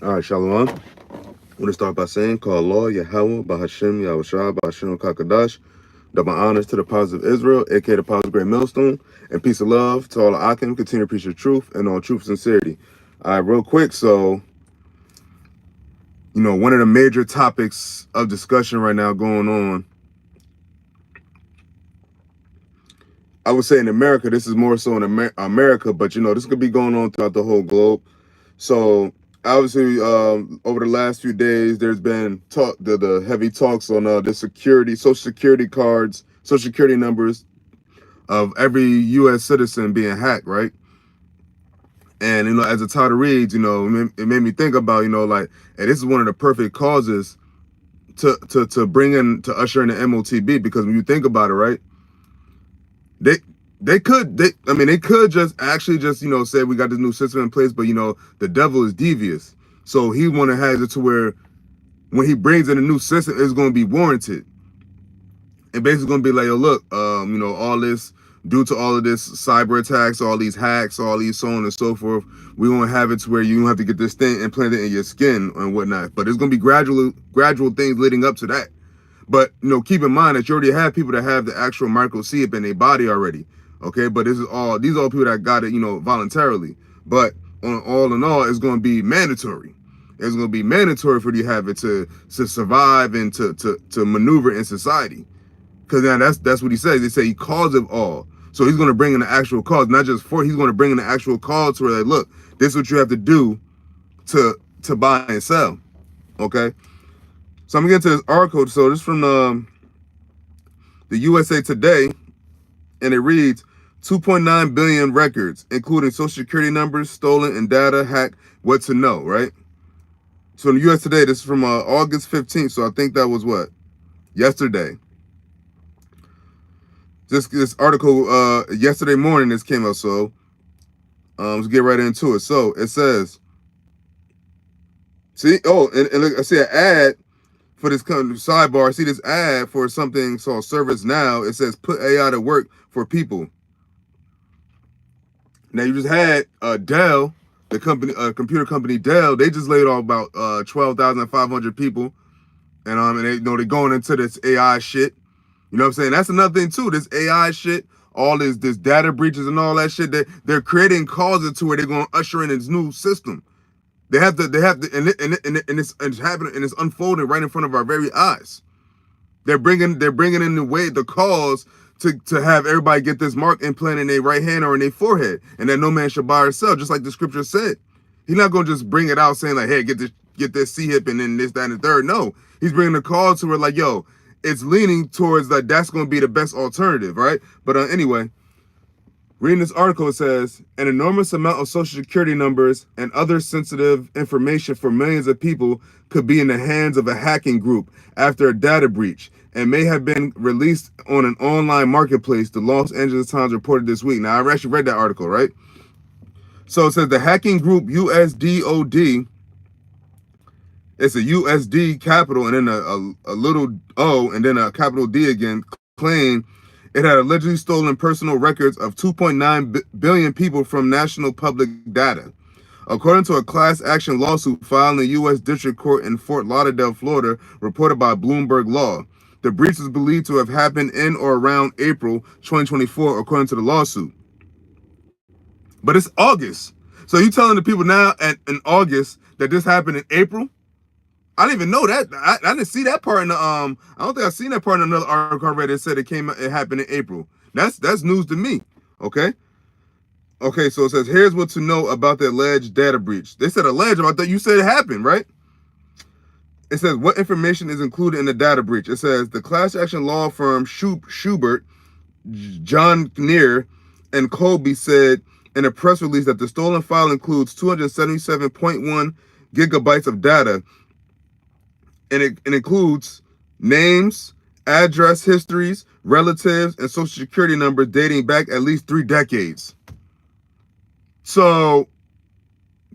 All right, Shalom. I want to start by saying, call Allah, Yahawah, BAHASHAM, YAHAWASHI, BAHASHAM, KAKADASH. Double honors to the positive Israel, aka the positive great millstone, and peace of love to all the Akim. Continue to preach the truth and all truth and sincerity. All right, real quick. So, one of the major topics of discussion right now going on, I would say in America, this is more so in America, but this could be going on throughout the whole globe. So obviously, over the last few days, there's been the heavy talks on the social security cards, social security numbers of every U.S. citizen being hacked, right? And as the title reads, it made me think about, like, and this is one of the perfect causes to bring in, to usher in the MOTB, because when you think about it, right, they they could just actually just say we got this new system in place, but the devil is devious, so he want to have it to where when he brings in a new system, it's going to be warranted, and basically going to be like, yo, look, all this, due to all of this cyber attacks, all these hacks, all these so on and so forth, we won't have it to where you don't have to get this thing implanted in your skin and whatnot. But it's going to be gradual things leading up to that. But keep in mind that you already have people that have the actual microchip in their body already. Okay, but these are all people that got it, voluntarily. But all in all, it's going to be mandatory. It's going to be mandatory for you to have it to survive and to maneuver in society. Because now that's what he says. They say he calls it all. So he's going to bring in the actual cause, not just he's going to bring in the actual cause to where, like, look, this is what you have to do to buy and sell. Okay. So I'm going to get to this article. So this is from the USA Today, and it reads, 2.9 billion records, including social security numbers, stolen and data hacked, what to know, right? So in the US Today, this is from August 15th. So I think that was what? Yesterday. This article, yesterday morning, this came out. So let's get right into it. So it says, see, and look, I see an ad for this kind of sidebar. I see this ad for something called ServiceNow. It says, put AI to work for people. Now, you just had Dell, the company, computer company Dell. They just laid off about 12,500 people, and they they're going into this AI shit. You know what I'm saying? That's another thing too. This AI shit, all this data breaches and all that shit. They're creating causes to where they're going to usher in this new system. They have to, and it's happening, and it's unfolding right in front of our very eyes. They're bringing in the cause to have everybody get this mark implanted in their right hand or in their forehead, and that no man should buy or sell, just like the scripture said. He's not going to just bring it out saying like, hey, get this C-hip and then this, that, and the third. No, he's bringing the cause to where, like, yo, it's leaning towards that that's going to be the best alternative, right? But anyway, reading this article, it says, an enormous amount of social security numbers and other sensitive information for millions of people could be in the hands of a hacking group after a data breach and may have been released on an online marketplace, the Los Angeles Times reported this week. Now, I actually read that article, right? So it says the hacking group USDOD, it's a USD capital and then a little O and then a capital D again, claimed it had allegedly stolen personal records of 2.9 billion people from national public data. According to a class action lawsuit filed in the U.S. District Court in Fort Lauderdale, Florida, reported by Bloomberg Law. The breach is believed to have happened in or around April 2024, according to the lawsuit. But it's August. So you telling the people now in August that this happened in April? I didn't even know that. I didn't see that part in the I don't think I've seen that part in another article I read that said it happened in April. That's news to me. Okay. Okay, so it says, here's what to know about the alleged data breach. They said alleged, I thought you said it happened, right? It says, what information is included in the data breach? It says, the class action law firm Schubert, John Neer, and Colby said in a press release that the stolen file includes 277.1 gigabytes of data, and it includes names, address histories, relatives, and social security numbers dating back at least 3 decades. So,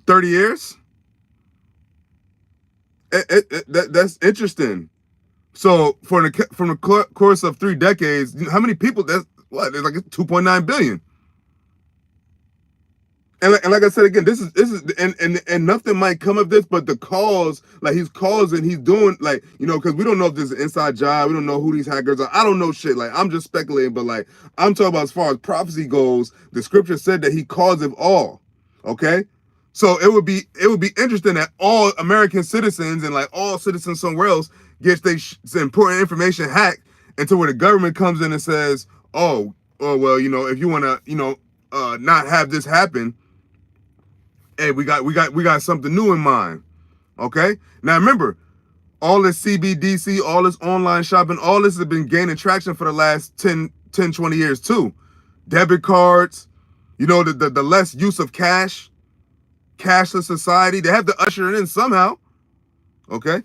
30 years? That's interesting. So, from the course of 3 decades, how many people? That's what? It's like 2.9 billion. And like I said again, this is and nothing might come of this, but the calls, like he's causing, he's doing, like, you know, because we don't know if this is an inside job, we don't know who these hackers are, I don't know shit, like I'm just speculating, but like I'm talking about as far as prophecy goes, the scripture said that he caused it all. Okay, so it would be interesting that all American citizens and like all citizens somewhere else gets important information hacked, until where the government comes in and says, oh well, you know, if you want to, you know, not have this happen, hey, we got something new in mind. Okay? Now remember, all this CBDC, all this online shopping, all this has been gaining traction for the last 20 years too. Debit cards, you know, the less use of cash, cashless society. They have to usher it in somehow. Okay?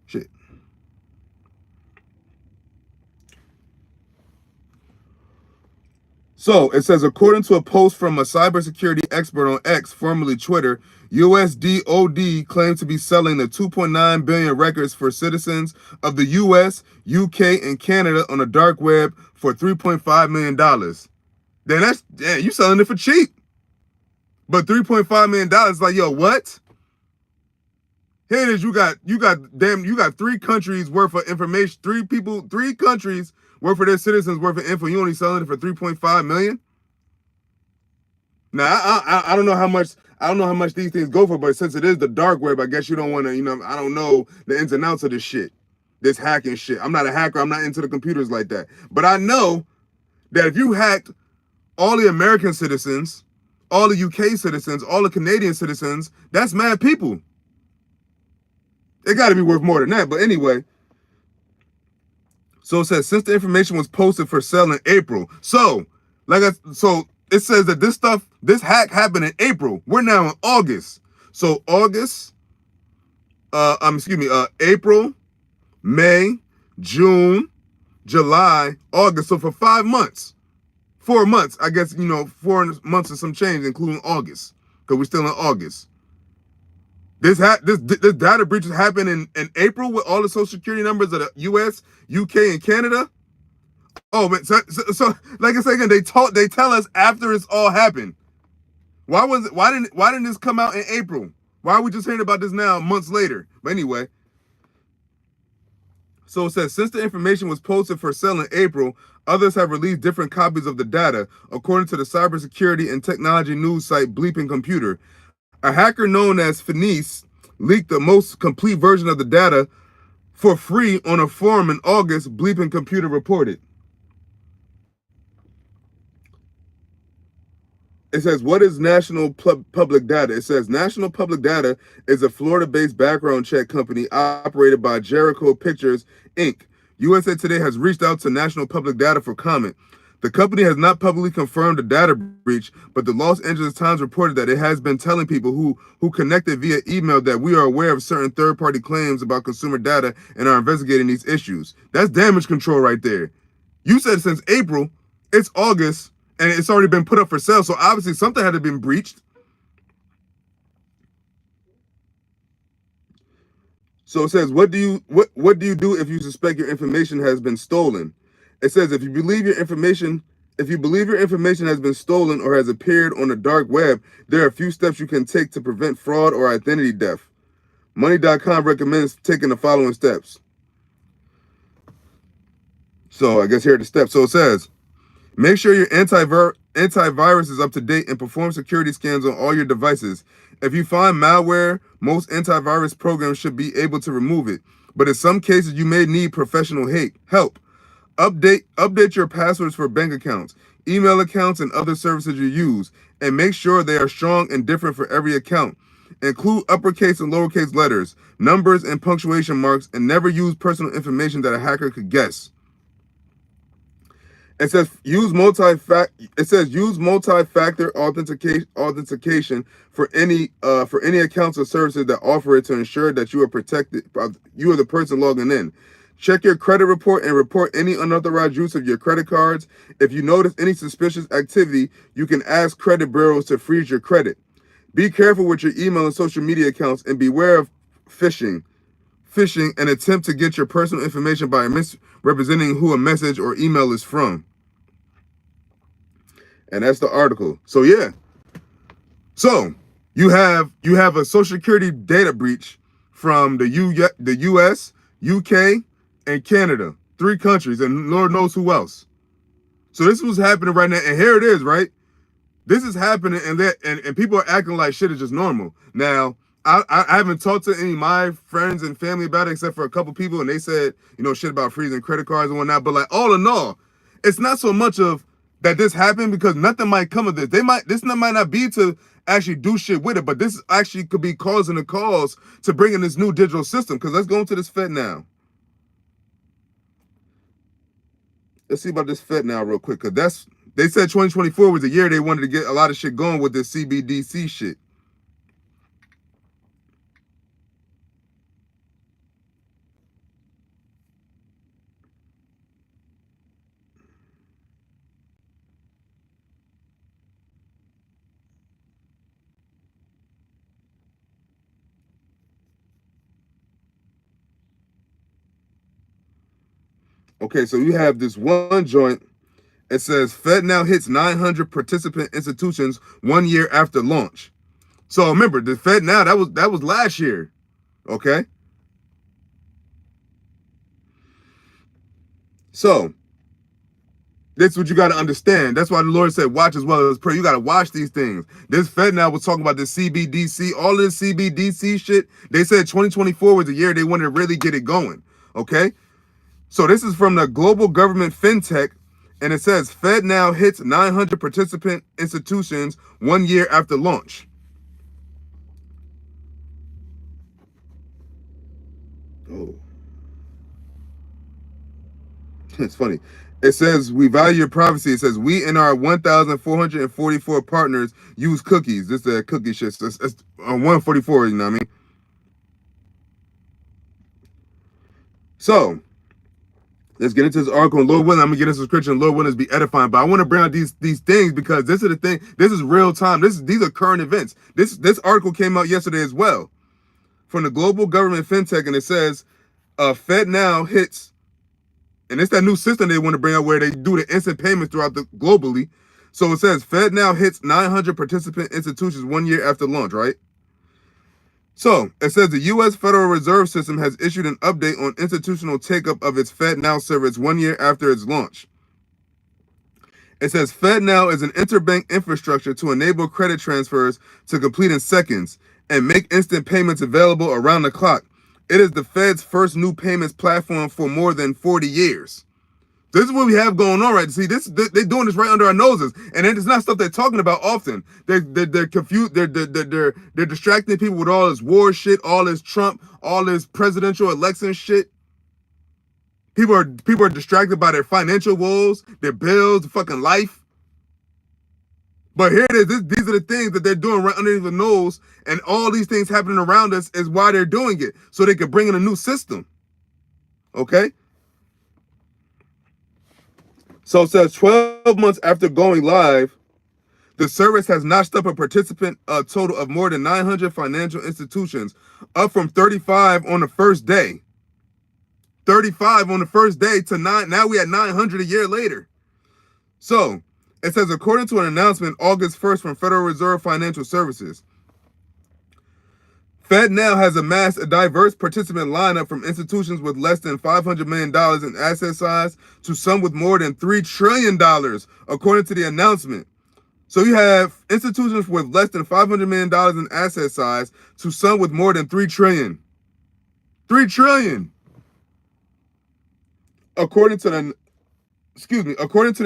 Shit. So it says, according to a post from a cybersecurity expert on X, formerly Twitter, USDOD claims to be selling the 2.9 billion records for citizens of the US, UK, and Canada on the dark web for $3.5 million. Then you selling it for cheap. But $3.5 million, like, yo, what? Here it is, you got 3 countries worth of information, 3 countries worth of their citizens worth of info. You only selling it for 3.5 million? Now I don't know how much these things go for, but since it is the dark web, I guess you don't want to, you know, I don't know the ins and outs of this shit. This hacking shit. I'm not a hacker, I'm not into the computers like that. But I know that if you hacked all the American citizens, all the UK citizens, all the Canadian citizens, that's mad people. It got to be worth more than that. But anyway, so it says, since the information was posted for sale in April. So it says that this hack happened in April. We're now in August. So April, May, June, July, August. So for 5 months, 4 months, I guess, you know, 4 months and some change, including August, because we're still in August. This data breaches happened in April with all the social security numbers of the US, UK, and Canada. Oh man, so like I said again, they tell us after it's all happened. Why didn't this come out in April? Why are we just hearing about this now months later? But anyway, so it says, since the information was posted for sale in April, others have released different copies of the data, according to the cybersecurity and technology news site Bleeping Computer. A hacker known as Finis leaked the most complete version of the data for free on a forum in August, Bleeping Computer reported. It says, what is National Public Data? It says, National Public Data is a Florida-based background check company operated by Jericho Pictures, Inc. USA Today has reached out to National Public Data for comment. The company has not publicly confirmed the data breach, but the Los Angeles Times reported that it has been telling people who connected via email that we are aware of certain third-party claims about consumer data and are investigating these issues. That's damage control right there. You said since April, it's August, and it's already been put up for sale, so obviously something had to been breached. So it says, what do you do if you suspect your information has been stolen? It says, if you believe your information has been stolen or has appeared on the dark web, there are a few steps you can take to prevent fraud or identity theft. Money.com recommends taking the following steps. So I guess here are the steps. So it says, make sure your antivirus is up to date and perform security scans on all your devices. If you find malware, most antivirus programs should be able to remove it, but in some cases you may need professional help. Update your passwords for bank accounts, email accounts, and other services you use, and make sure they are strong and different for every account. Include uppercase and lowercase letters, numbers, and punctuation marks, and never use personal information that a hacker could guess. It says use multi-factor authentication for any accounts or services that offer it to ensure that you are protected. You are the person logging in. Check your credit report and report any unauthorized use of your credit cards. If you notice any suspicious activity, you can ask credit bureaus to freeze your credit. Be careful with your email and social media accounts, and beware of phishing and attempt to get your personal information by misrepresenting who a message or email is from. And that's the article. So yeah, So you have a social security data breach from the US, UK, and Canada, 3 countries, and Lord knows who else. So this was happening right now, and here it is, right? This is happening, and people are acting like shit is just normal. Now, I haven't talked to any of my friends and family about it, except for a couple people, and they said, shit about freezing credit cards and whatnot. But like, all in all, it's not so much of that this happened, because nothing might come of this. This might not be to actually do shit with it, but this actually could be causing a cause to bring in this new digital system. Because let's go into this Fed now. Let's see about this Fed now real quick, because they said 2024 was the year they wanted to get a lot of shit going with this CBDC shit. Okay, so you have this one joint. It says Fed now hits 900 participant institutions 1 year after launch. So remember, the Fed now, that was last year. Okay. So this is what you got to understand. That's why the Lord said, watch as well as pray. You got to watch these things. This Fed now was talking about the CBDC, all this CBDC shit. They said 2024 was the year they wanted to really get it going. Okay. So this is from the Global Government FinTech, and it says Fed now hits 900 participant institutions 1 year after launch. Oh, it's funny. It says we value your privacy. It says we and our 1,444 partners use cookies. This is a cookie shit. It's 144. You know what I mean? So let's get into this article. And Lord willing, I'm gonna get into subscription. Lord willing, be edifying. But I want to bring out these things because this is the thing. This is real time. These are current events. This article came out yesterday as well, from the Global Government FinTech, and it says Fed now hits, and it's that new system they want to bring out where they do the instant payments throughout globally. So it says Fed now hits 900 participant institutions 1 year after launch, right? So it says the U.S. Federal Reserve System has issued an update on institutional take-up of its FedNow service 1 year after its launch. It says FedNow is an interbank infrastructure to enable credit transfers to complete in seconds and make instant payments available around the clock. It is the Fed's first new payments platform for more than 40 years. This is what we have going on, right? See, they're doing this right under our noses, and it's not stuff they're talking about often. They're confused. They're distracting people with all this war shit, all this Trump, all this presidential election shit. People are distracted by their financial woes, their bills, fucking life. But here it is. These are the things that they're doing right underneath the nose, and all these things happening around us is why they're doing it, so they can bring in a new system. Okay. So it says 12 months after going live, the service has notched up a participant total of more than 900 financial institutions, up from 35 on the first day. 35 on the first day to 9. Now we at 900 a year later. So it says, according to an announcement August 1st from Federal Reserve Financial Services, Fed now has amassed a diverse participant lineup from institutions with less than $500 million in asset size to some with more than $3 trillion, according to the announcement. So you have institutions with less than $500 million in asset size to some with more than $3 trillion. $3 trillion. According to the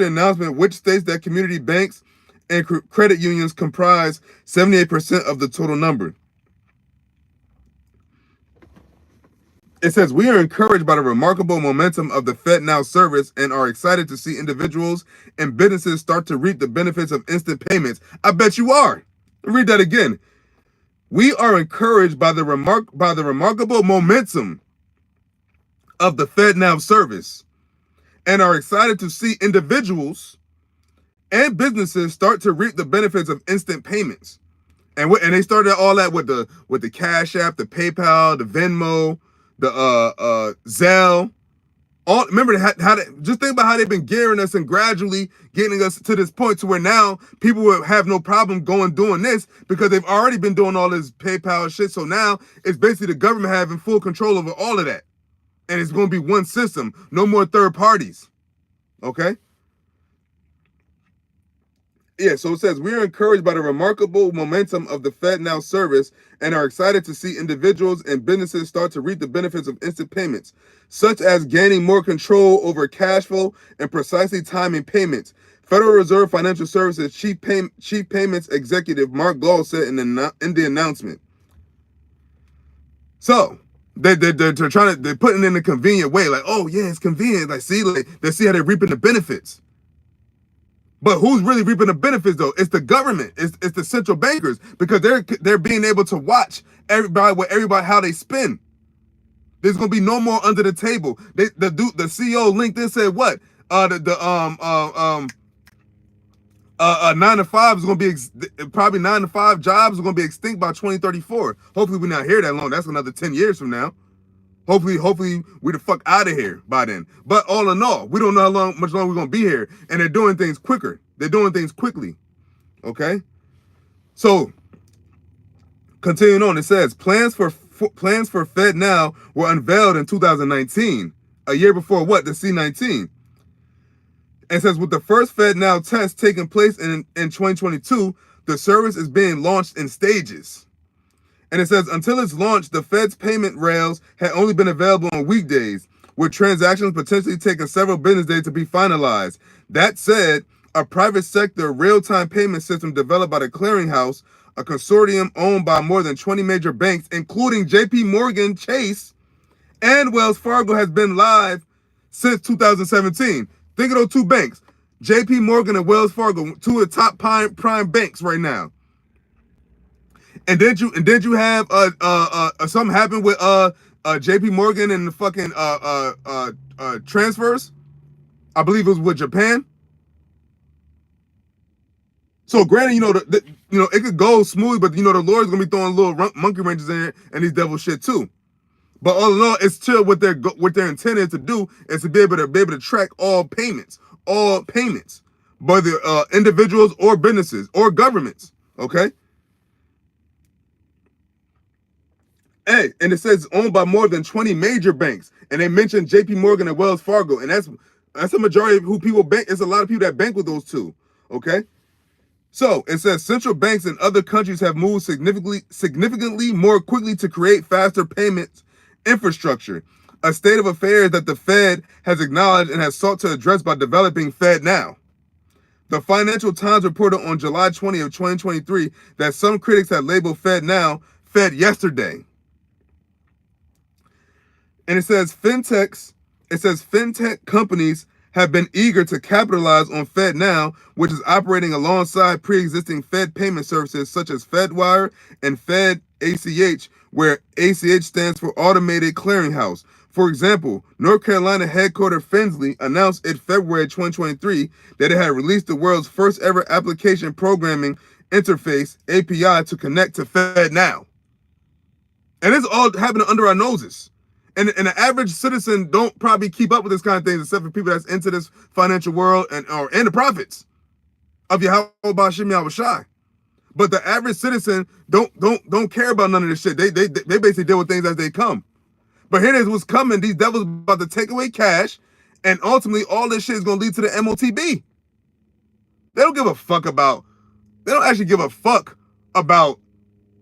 announcement, which states that community banks and credit unions comprise 78% of the total number. It says, we are encouraged by the remarkable momentum of the FedNow service and are excited to see individuals and businesses start to reap the benefits of instant payments. I bet you are. Read that again. We are encouraged by the remarkable momentum of the FedNow service and are excited to see individuals and businesses start to reap the benefits of instant payments. And they started all that with the Cash App, the PayPal, the Venmo, the Zelle, Remember just think about how they've been gearing us and gradually getting us to this point to where now people will have no problem doing this because they've already been doing all this PayPal shit. So now it's basically the government having full control over all of that. And it's going to be one system, no more third parties. Okay? Yeah, so it says, we are encouraged by the remarkable momentum of the FedNow service and are excited to see individuals and businesses start to reap the benefits of instant payments, such as gaining more control over cash flow and precisely timing payments. Federal Reserve Financial Services Chief Payments Executive Mark Gall said in the announcement. So, they're putting it in a convenient way, like, oh yeah, it's convenient. Like, they see how they're reaping the benefits. But who's really reaping the benefits though? It's the government. It's the central bankers, because they're being able to watch everybody how they spend. There's gonna be no more under the table. The CEO of LinkedIn said what? 9 to 5 is gonna be probably 9 to 5 jobs are gonna be extinct by 2034. Hopefully we're not here that long. That's another 10 years from now. Hopefully we the fuck out of here by then. But all in all, we don't know much longer we're gonna be here, and they're doing things quicker. They're doing things quickly. Okay. So continuing on, it says plans for FedNow were unveiled in 2019, a year before what? The C-19. It says with the first FedNow test taking place in 2022, the service is being launched in stages. And it says, until its launch, the Fed's payment rails had only been available on weekdays, with transactions potentially taking several business days to be finalized. That said, a private sector real-time payment system developed by the Clearinghouse, a consortium owned by more than 20 major banks, including JP Morgan Chase and Wells Fargo, has been live since 2017. Think of those two banks, JP Morgan and Wells Fargo, two of the top prime banks right now. And did you have something happen with JP Morgan and the fucking transfers? I believe it was with Japan. So granted, it could go smooth, but the lawyer's gonna be throwing little monkey wrenches in it and these devil shit too. But all in all, it's still what their intent is to do is to be able to track all payments, whether individuals or businesses or governments. Okay. Hey, and it says owned by more than 20 major banks, and they mentioned JP Morgan and Wells Fargo, and that's a majority of who people bank. It's a lot of people that bank with those two. Okay. So it says central banks in other countries have moved significantly more quickly to create faster payments infrastructure, a state of affairs that the Fed has acknowledged and has sought to address by developing FedNow. The Financial Times reported on July 20th, 2023 that some critics had labeled FedNow Fed yesterday. And it says fintech companies have been eager to capitalize on FedNow, which is operating alongside pre-existing Fed payment services such as FedWire and Fed ACH, where ACH stands for Automated Clearinghouse. For example, North Carolina headquartered Finsley announced in February 2023 that it had released the world's first ever application programming interface, API, to connect to FedNow. And it's all happening under our noses. And the average citizen don't probably keep up with this kind of things, except for people that's into this financial world and the prophets of YAHAWAH, BAHASHAM, YAHAWASHI. But the average citizen don't care about none of this shit. They basically deal with things as they come. But here it is, what's coming. These devils about to take away cash, and ultimately all this shit is gonna lead to the Motb. They don't actually give a fuck about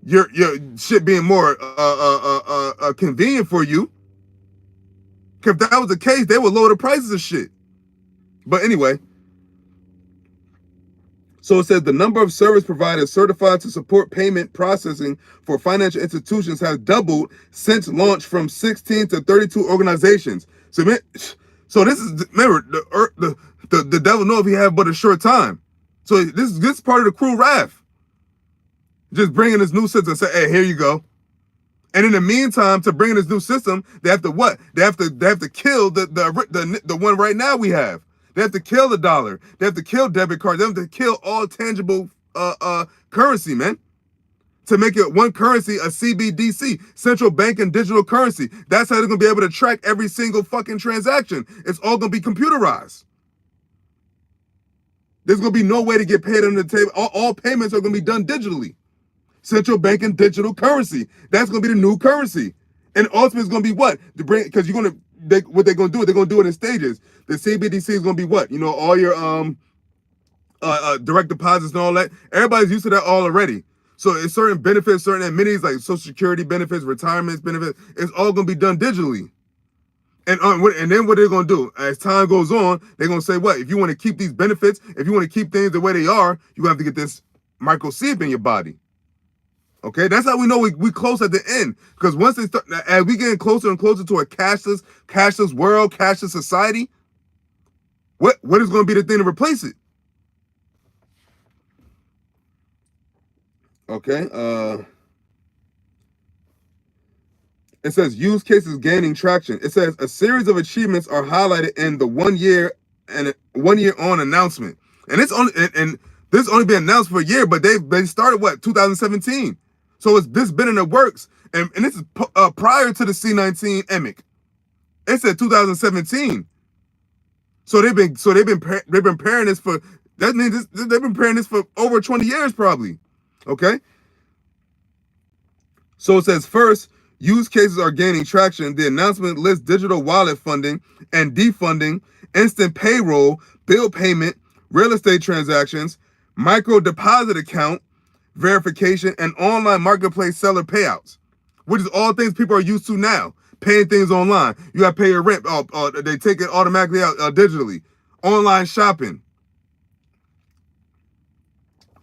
your shit being more convenient for you. If that was the case, they would lower the prices of shit. But anyway, so it says the number of service providers certified to support payment processing for financial institutions has doubled since launch from 16 to 32 organizations. So this is, remember, the devil know if he have but a short time. So this is part of the cruel wrath. Just bringing this new system and say, hey, here you go. And in the meantime, to bring in this new system, they have to what? They have to kill the one right now we have. They have to kill the dollar. They have to kill debit cards. They have to kill all tangible currency, man. to make it one currency, a CBDC, central bank and digital currency. That's how they're going to be able to track every single fucking transaction. It's all going to be computerized. There's going to be no way to get paid under the table. All payments are going to be done digitally. Central bank and digital currency. That's going to be the new currency. And ultimately, it's going to be what? To bring, because you're going to, what they're going to do, they're going to do it in stages. The CBDC is going to be what? You know, all your direct deposits and all that. Everybody's used to that all already. So it's certain benefits, certain amenities like Social Security benefits, retirement benefits. It's all going to be done digitally. And then what they're going to do, as time goes on, they're going to say, what? If you want to keep these benefits, if you want to keep things the way they are, you have to get this microchip in your body. Okay, that's how we know we close at the end. Because once they start, as we getting closer and closer to a cashless world, cashless society, what is going to be the thing to replace it? Okay, it says use cases gaining traction. It says a series of achievements are highlighted in the 1 year and 1 year on announcement. And it's only and this only been announced for a year, but they started what, 2017. So this been in the works, and this is prior to the C19 EMIC. It said 2017. So they've been preparing this for, that means they've been preparing this for over 20 years probably. Okay. So it says first, use cases are gaining traction. The announcement lists digital wallet funding and defunding, instant payroll, bill payment, real estate transactions, micro deposit account verification, and online marketplace seller payouts, which is all things people are used to now. Paying things online. You got to pay your rent. They take it automatically out digitally. Online shopping.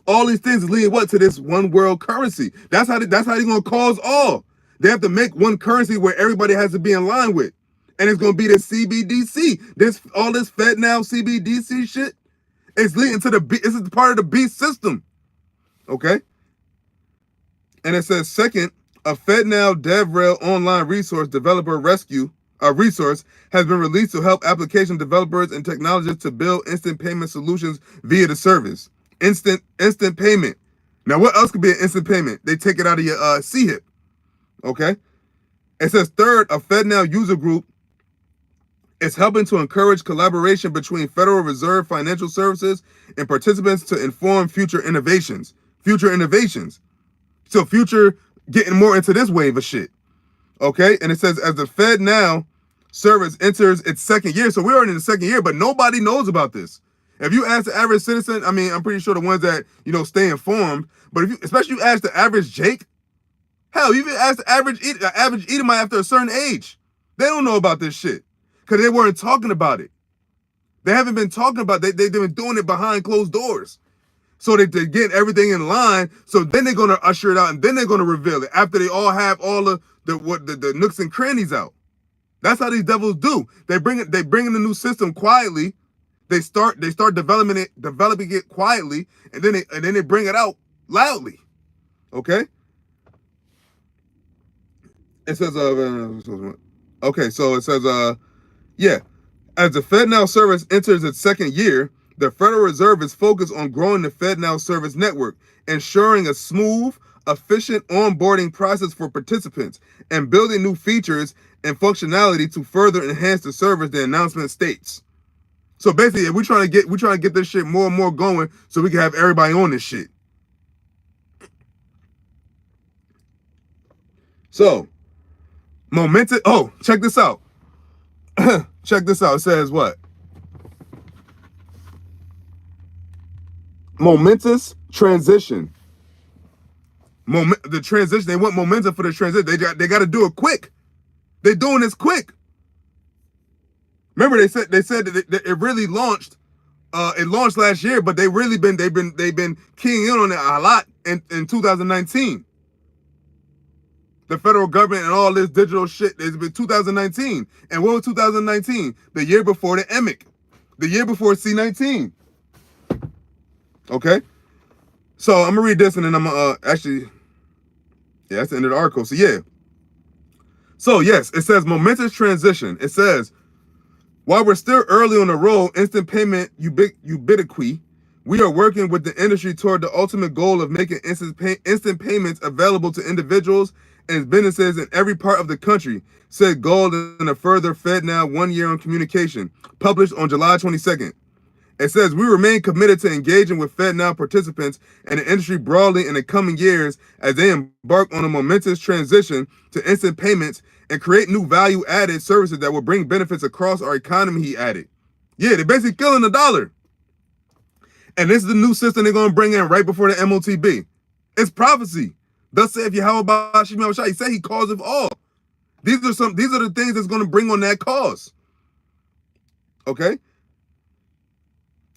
All these things lead what to this one world currency. That's how they're going to cause all. They have to make one currency where everybody has to be in line with. And it's going to be the CBDC. All this FedNow CBDC shit is leading to this is part of the beast system. Okay? And it says, second, a FedNow DevRel online resource developer resource has been released to help application developers and technologists to build instant payment solutions via the service. Instant payment. Now, what else could be an instant payment? They take it out of your CHIP. Okay? It says, third, a FedNow user group is helping to encourage collaboration between Federal Reserve financial services and participants to inform future innovations. So future getting more into this wave of shit. Okay? And it says, as the FedNow service enters its second year, so we're already in the second year, but nobody knows about this. If you ask the average citizen, I mean, I'm pretty sure the ones that, you know, stay informed, but if you, especially you ask the average Jake, hell, you even ask the average Edomite after a certain age, they don't know about this shit because they weren't talking about it. They haven't been talking about it. They've been doing it behind closed doors. So they get everything in line. So then they're going to usher it out, and then they're going to reveal it after they all have all the nooks and crannies out. That's how these devils do. They bring in the new system quietly. They start developing it quietly, and then they bring it out loudly. Okay? It says okay, so it says yeah, as the FedNow service enters its second year, the Federal Reserve is focused on growing the FedNow service network, ensuring a smooth, efficient onboarding process for participants, and building new features and functionality to further enhance the service, the announcement states. So basically, we're trying to get this shit more and more going so we can have everybody on this shit. So, momentous. Oh, check this out. Check this out. It says what? Momentous transition. The transition. They want momentum for the transition. They got to do it quick. They're doing this quick. Remember, they said that it really launched. It launched last year, but they've been keying in on it a lot in 2019. The federal government and all this digital shit. It's been 2019, and what was 2019? The year before the EMIC, the year before C19. Okay, so I'm gonna read this, and then I'm gonna actually, yeah, that's the end of the article. So yeah. So yes, it says momentous transition. It says, while we're still early on the road, instant payment ubiquity We are working with the industry toward the ultimate goal of making instant payments available to individuals and businesses in every part of the country, said Gold in a further FedNow 1 year on communication, published on July 22nd. It says, we remain committed to engaging with FedNow participants and the industry broadly in the coming years as they embark on a momentous transition to instant payments and create new value-added services that will bring benefits across our economy, he added. Yeah, they're basically killing the dollar. And this is the new system they're going to bring in right before the MOTB. It's prophecy. Thus saith Yahawah BAHASHAM YAHAWASHI. He said he causeth all. These are the things that's going to bring on that cause. Okay?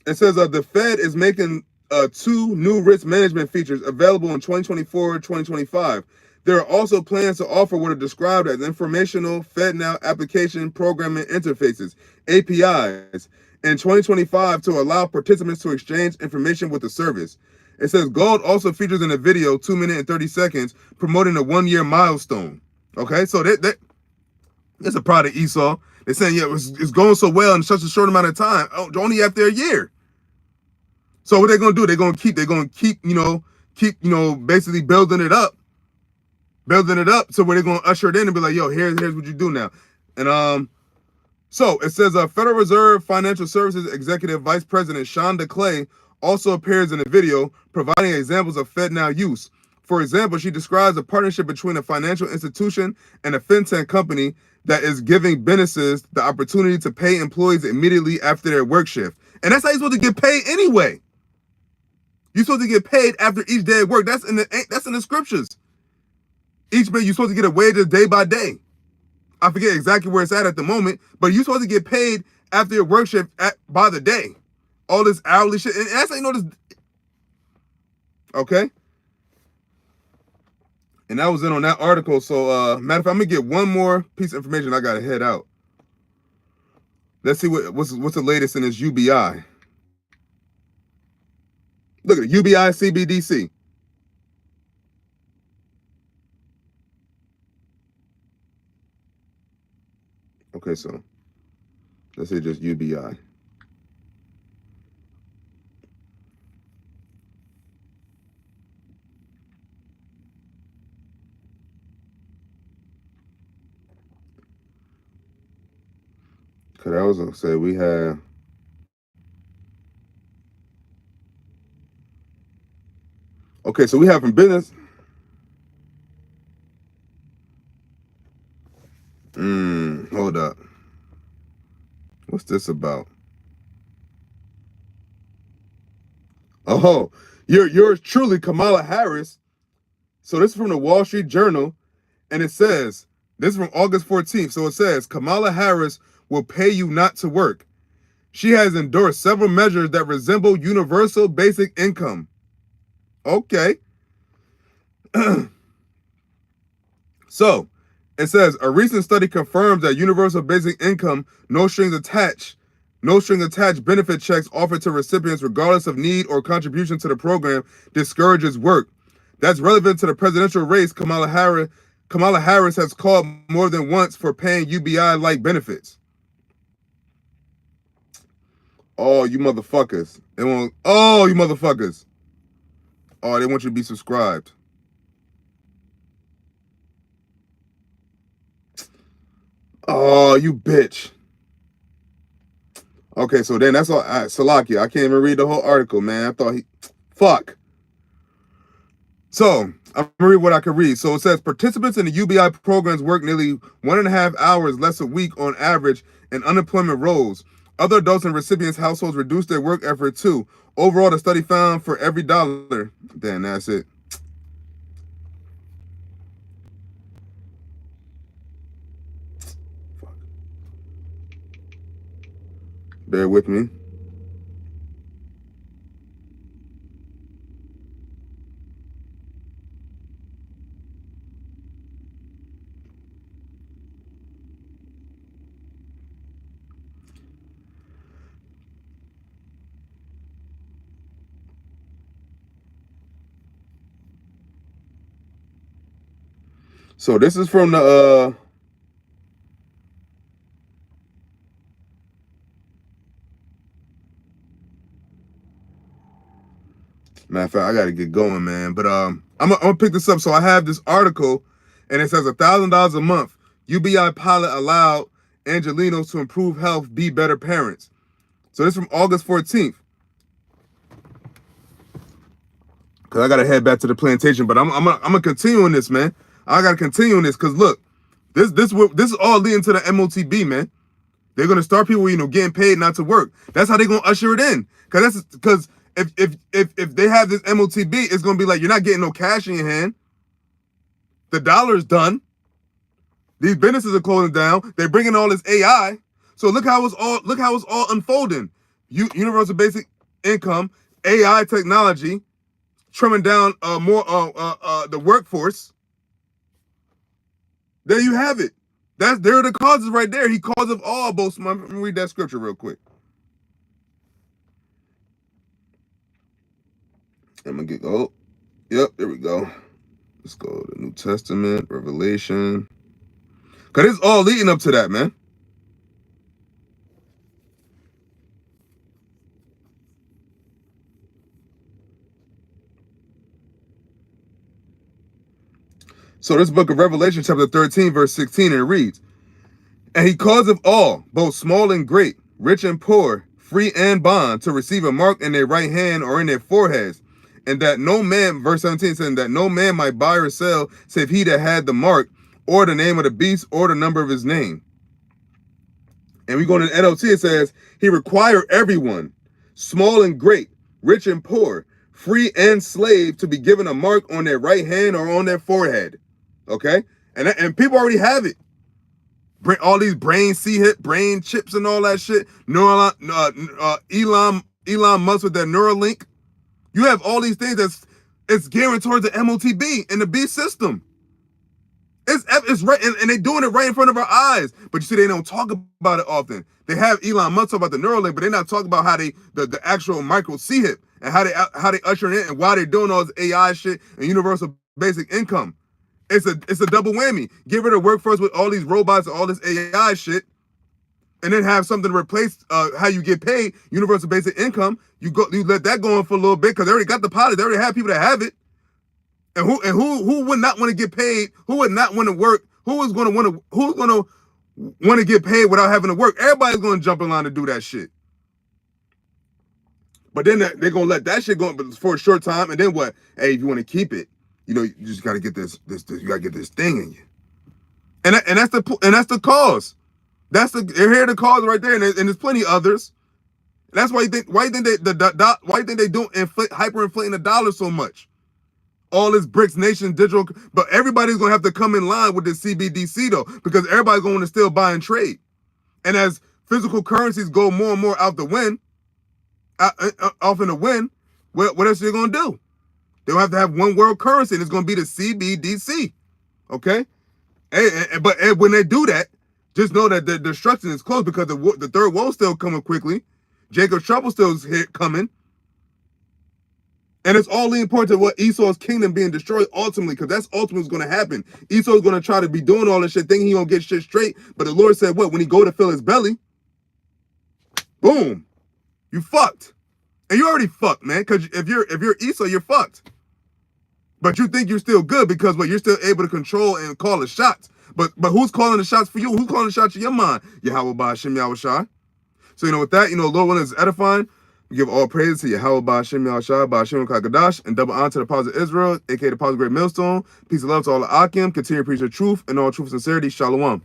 It says the Fed is making 2 new risk management features available in 2024-2025. There are also plans to offer what are described as informational FedNow application programming interfaces, APIs, in 2025 to allow participants to exchange information with the service. It says Gold also features in a video, 2 minutes and 30 seconds, promoting a 1 year milestone. Okay, so that's a product Esau. They're saying, yeah, it's going so well in such a short amount of time, only after a year. So what they're gonna do? They're gonna keep, basically building it up, so where they're gonna usher it in and be like, yo, here's what you do now. And so it says Federal Reserve Financial Services Executive Vice President Shonda Clay also appears in the video, providing examples of FedNow use. For example, she describes a partnership between a financial institution and a fintech company that is giving businesses the opportunity to pay employees immediately after their work shift. And that's how you're supposed to get paid anyway. You're supposed to get paid after each day of work. That's in the scriptures. You're supposed to get a wages day by day. I forget exactly where it's at the moment, but you're supposed to get paid after your work shift by the day. All this hourly shit, and that's how you know this. Okay. And that was in on that article. So, matter of fact, I'm gonna get one more piece of information. I gotta head out. Let's see what's the latest in this UBI. Look at it, UBI CBDC. Okay, so let's say just UBI. Because I was going to say we have. Okay, so we have from business. Hold up. What's this about? Oh, yours truly, Kamala Harris. So this is from the Wall Street Journal, and it says, this is from August 14th. So it says, Kamala Harris will pay you not to work. She has endorsed several measures that resemble universal basic income. Okay. So it says a recent study confirms that universal basic income, no strings attached benefit checks offered to recipients regardless of need or contribution to the program discourages work. That's relevant to the presidential race. Kamala Harris has called more than once for paying UBI-like benefits. Oh, you motherfuckers. They want you to be subscribed. Oh, you bitch. Okay, so then that's all. Salakia, I can't even read the whole article, man. I thought fuck. So, I'm going to read what I can read. So it says, participants in the UBI programs work nearly 1.5 hours less a week on average in unemployment rolls. Other adults in recipients' households reduce their work effort too. Overall, the study found for every dollar. Damn, that's it. Fuck. Bear with me. So this is from the Matter of fact, I gotta get going, man. But I'm gonna pick this up. So I have this article, and it says $1,000 a month. UBI pilot allowed Angelinos to improve health, be better parents. So this is from August 14th. Cause I gotta head back to the plantation, but I'm gonna continue on this, man. I gotta continue on this, cause look, this is all leading to the Motb, man. They're gonna start people, getting paid not to work. That's how they're gonna usher it in. Cause if they have this Motb, it's gonna be like you're not getting no cash in your hand. The dollar's done. These businesses are closing down. They're bringing all this AI. So look how it's all unfolding. Universal basic income, AI technology, trimming down more the workforce. There you have it. There are the causes right there. He cause of all both. Let me read that scripture real quick. I'm gonna get yep, there we go. Let's go to the New Testament, Revelation. Cause it's all leading up to that, man. So this book of Revelation, chapter 13, verse 16, and it reads, "And he causeth all, both small and great, rich and poor, free and bond, to receive a mark in their right hand or in their foreheads, and that no man," verse 17 saying, "that no man might buy or sell, save he that had the mark, or the name of the beast, or the number of his name." And we go to the NLT, it says, "He required everyone, small and great, rich and poor, free and slave, to be given a mark on their right hand or on their forehead." Okay? And people already have it. All these brain brain chips and all that shit. Elon Musk with that Neuralink. You have all these things it's gearing towards the Motb and the B system. It's right, and they're doing it right in front of our eyes. But you see, they don't talk about it often. They have Elon Musk talk about the Neuralink, but they're not talking about how the actual micro C-hip and how they usher it in and why they're doing all this AI shit and universal basic income. It's a double whammy. Get rid of workforce with all these robots and all this AI shit, and then have something to replace how you get paid, universal basic income. You let that go on for a little bit because they already got the pilot. They already have people that have it. And who would not want to get paid? Who would not want to work? Who's gonna want to get paid without having to work? Everybody's gonna jump in line to do that shit. But then they're gonna let that shit go for a short time, and then what? Hey, if you want to keep it, you just gotta get this. You gotta get this thing in you. And that's the cause. They're here the cause right there, and there's plenty of others. And that's why you think they do hyperinflating the dollar so much. All this BRICS nation digital, but everybody's gonna have to come in line with this CBDC though, because everybody's going to still buy and trade. And as physical currencies go more and more off in the wind, what else are they gonna do? They'll have to have one world currency, and it's gonna be the CBDC. Okay, but when they do that, just know that the destruction is close, because the third world's still coming quickly. Jacob's trouble still is coming. And it's all important to what Esau's kingdom being destroyed ultimately, because that's ultimately what's going to happen. Esau's going to try to be doing all this shit, thinking he going to get shit straight. But the Lord said, what? When he go to fill his belly, boom, you fucked. And you already fucked, man, because if you're Esau, you're fucked. But you think you're still good because you're still able to control and call the shots. But who's calling the shots for you? Who's calling the shots in your mind? Yahawah, BAHASHAM, YAHAWASHI. So with that, Lord willing is edifying. We give all praise to Yahawah, BAHASHAM, YAHAWASHI, BAHASHAM, Kakadash, and double honor to the Apostle of Israel, aka the Apostle of Great Millstone. Peace and love to all the Akim. Continue to preach the truth and all truth and sincerity. Shalom.